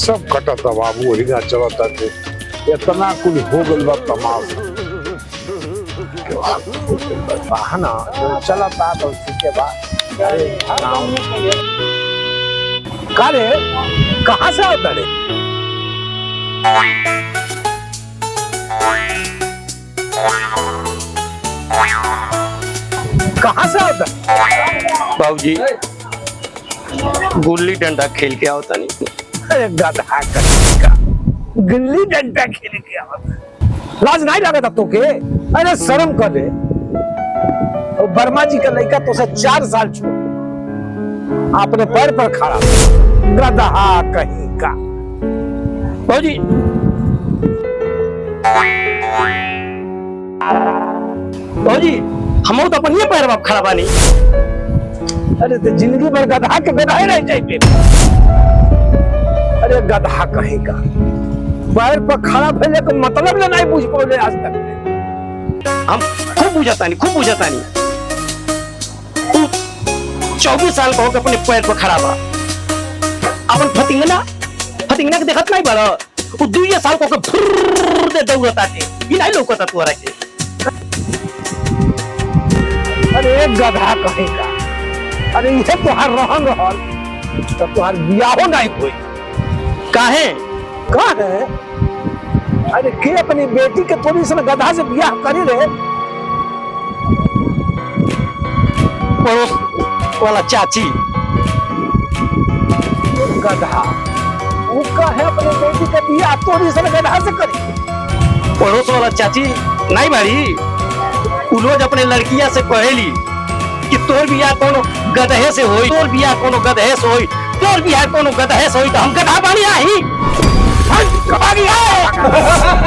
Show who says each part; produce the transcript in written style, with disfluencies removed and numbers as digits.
Speaker 1: सब कटता बाबू हिंगा चलता थे इतना कुल हो गल बा तमाश ना चलता तो ठीक है बा अरे कहाँ से आता रे कहाँ से आता
Speaker 2: बाबूजी गुल्ली डंडा खेल के आओ तनी।
Speaker 1: अरे गधा का गिल्ली डंडा खेल के आवत लाज नहीं लगा था तोके अरे शर्म कर दे वर्मा जी का लड़का तो से 4 साल छोड़ अपने पैर पर खड़ा गधा कहीं का
Speaker 2: बाबूजी बाबूजी हम तो अपन पैर बाप खड़ा बानी।
Speaker 1: अरे तो जिंदगी भर गधा के गधा ही रह जाए अरे गधा कहीं का पैर पर खड़ा भले को मतलब ले नहीं पूछ पाले आज तक
Speaker 2: हम खूब बुझातानी तू 24 साल का होकर अपने पैर पर खड़ा बा अपन फतिंगना के देखत नहीं बड़ा वो 2 साल को फुर दे दौड़ता थे ये नहीं लौकता तोरा के।
Speaker 1: अरे गधा कहीं का अरे ये तुहार रहन रहल तो तुहार बियाहो नहीं होई
Speaker 2: काहे
Speaker 1: अरे के अपनी बेटी के थोड़ी सन गधा से बियाह करी रे
Speaker 2: पड़ोस वाला चाची
Speaker 1: गधा वो कहे अपनी बेटी के बियाह थोड़ी सन गधा से करी
Speaker 2: पड़ोस वाला चाची नहीं बारी उ रोज अपने लड़किया से कहेली कि तोर बियाह कोनो गधे से होई तोर बियाह कोनो गधे से होई तोर बियाह कोनो गधे से होई तो हम गधा बानी आही
Speaker 1: कबागी है